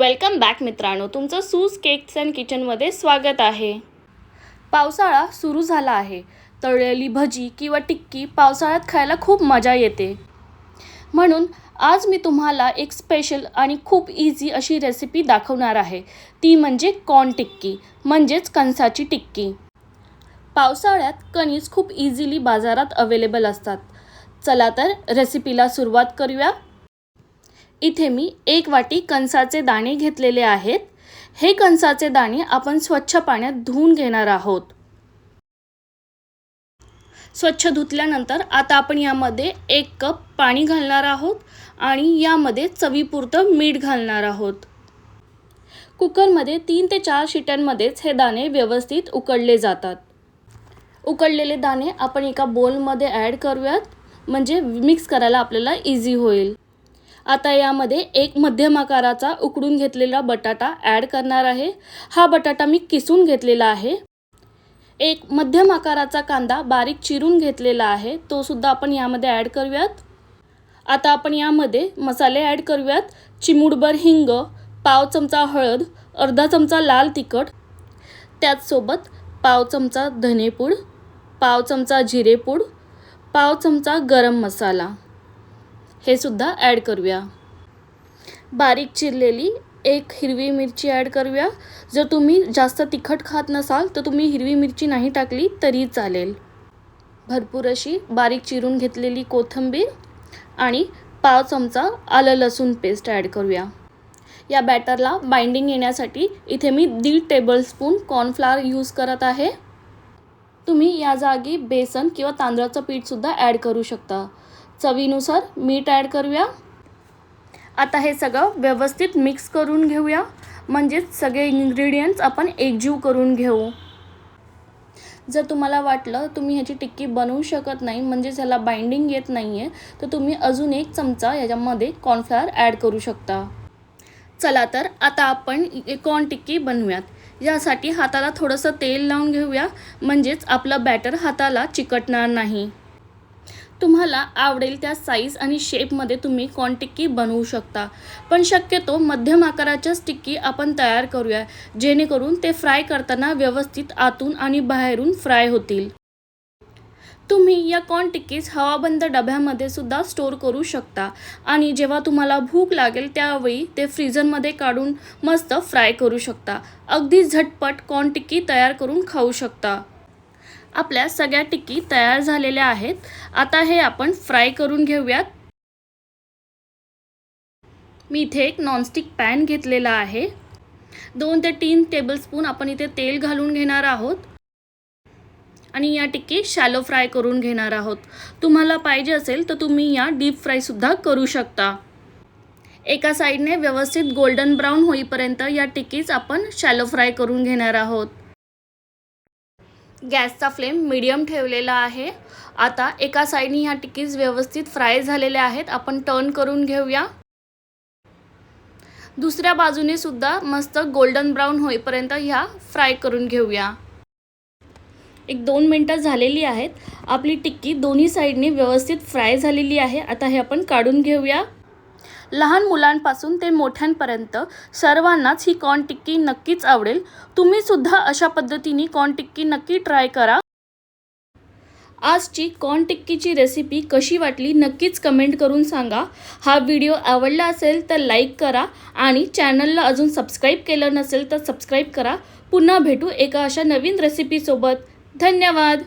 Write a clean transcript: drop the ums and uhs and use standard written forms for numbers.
Welcome back मित्रांनो, तुमचं सूज केक्स अँड किचनमध्ये स्वागत आहे। पावसाळा सुरू झाला आहे। तळलेली भजी किंवा टिक्की पावसाळ्यात खायला खूप मजा येते। म्हणून आज मी तुम्हाला एक स्पेशल आणि खूप इझी अशी रेसिपी दाखवणार आहे। ती म्हणजे कॉर्न टिक्की म्हणजेच कणसाची टिक्की। पावसाळ्यात कणीस खूप इझिली बाजारात अवेलेबल असतात। चला तर रेसिपीला सुरुवात करूया। इथे मी 1 वाटी कणसाचे दाणे घेतलेले आहेत। हे कणसाचे दाणे आपण स्वच्छ पाण्यात धुवून घेणार आहोत। स्वच्छ धुतल्यानंतर आता आपण यामध्ये 1 कप पाणी घालणार आहोत आणि यामध्ये चवीपुरतं मीठ घालणार आहोत। कुकरमध्ये 3 ते 4 शिट्यांमध्येच हे दाणे व्यवस्थित उकडले जातात। उकडलेले दाणे आपण एका बोलमध्ये ॲड करूयात, म्हणजे मिक्स करायला आपल्याला इझी होईल। आता यामध्ये एक मध्यम आकाराचा उकडून घेतलेला बटाटा ॲड करणार आहे। हा बटाटा मी किसून घेतलेला आहे। एक मध्यम आकाराचा कांदा बारीक चिरून घेतलेला आहे, तो सुद्धा आपण यामध्ये ॲड करूयात। आता आपण यामध्ये मसाले ॲड करूयात। चिमूटभर हिंग, पाव चमचा हळद, अर्धा चमचा लाल तिखट, त्याचसोबत पाव चमचा धनेपूड, पाव चमचा जिरेपूड, पाव चमचा गरम मसाला हे सुद्धा ॲड करूया। बारीक चिरलेली एक हिरवी मिरची ॲड करूया। जर तुम्ही जास्त तिखट खात नसाल तर तुम्ही हिरवी मिरची नाही टाकली तरी चालेल। भरपूर अशी बारीक चिरून घेतलेली कोथिंबीर आणि पाव चमचा आलं लसूण पेस्ट ॲड करूया। या बॅटरला बाइंडिंग येण्यासाठी इथे मी 1.5 टेबलस्पून कॉर्नफ्लॉवर यूज करत आहे। तुम्ही या जागी बेसन किंवा तांदळाचं पीठ सुद्धा ॲड करू शकता। चवीनुसार मीठ ॲड करूया। आता हे सगळं व्यवस्थित मिक्स करून घेऊया, म्हणजे सगळे इन्ग्रेडियंट्स आपण एकजीव करून घेऊ। जर तुम्हाला वाटलं तुम्ही ह्याची टिक्की बनवू शकत नाही, म्हणजे ह्याला बाइंडिंग येत नाही आहे, तर तुम्ही अजून 1 चमचा याच्यामध्ये कॉर्नफ्लॉवर ॲड करू शकता। चला तर आता आपण कॉर्न टिक्की बनवूयात। यासाठी हाताला थोडंसं तेल लावून घेऊया, म्हणजेच आपलं बॅटर हाताला चिकटणार नाही। तुम्हाला आवडेल त्या साईज आणि शेपमध्ये तुम्ही कॉर्न टिक्की बनवू शकता, पण शक्यतो मध्यम आकाराच्याच टिक्की आपण तयार करूया, जेणेकरून ते फ्राय करताना व्यवस्थित आतून आणि बाहेरून फ्राय होतील। तुम्ही या कॉर्न टिक्कीज हवाबंद डब्यामध्ये सुद्धा स्टोर करू शकता आणि जेव्हा तुम्हाला भूक लागेल त्यावेळी ते फ्रीझरमध्ये काढून मस्त फ्राय करू शकता। अगदी झटपट कॉर्न टिक्की तयार करून खाऊ शकता। आपल्या सगळ्या टिक्की तयार झालेल्या आहेत। आता हे आपण फ्राय करून घेऊयात। मी इथे एक नॉनस्टिक पॅन घेतलेला आहे। 2 ते 3 टेबलस्पून आपण इथे तेल घालून घेणार आहोत आणि या टिक्की शॅलो फ्राय करून घेणार आहोत। तुम्हाला पाहिजे असेल तर तुम्ही या डीप फ्राय सुद्धा करू शकता। एका साईडने व्यवस्थित गोल्डन ब्राउन होईपर्यंत या टिक्कीज आपण शॅलो फ्राय करून घेणार आहोत। गॅसचा फ्लेम मीडियम ठेवलेला आहे। आता एका साईडने ह्या टिक्कीज व्यवस्थित फ्राय झालेल्या आहेत, आपण टर्न करून घेऊया। दुसऱ्या बाजूने सुद्धा मस्त गोल्डन ब्राउन होईपर्यंत ह्या फ्राय करून घेऊया। 1-2 मिनटं झालेली आहेत। आपली टिक्की दोन्ही साईडने व्यवस्थित फ्राय झालेली आहे। आता हे आपण काढून घेऊया। लहान मुलांपासून ते मोठ्यांपर्यंत सर्वांनाच ही कॉर्न टिक्की नक्कीच आवडेल। तुम्ही सुद्धा अशा पद्धतीने कॉर्न टिक्की नक्की ट्राय करा। आजची कॉर्न टिक्कीची रेसिपी कशी वाटली नक्कीच कमेंट करून सांगा। हा व्हिडिओ आवडला असेल तर लाईक करा आणि चॅनलला अजून सबस्क्राईब केलं नसेल तर सबस्क्राईब करा। पुन्हा भेटू एका अशा नवीन रेसिपीसोबत। धन्यवाद।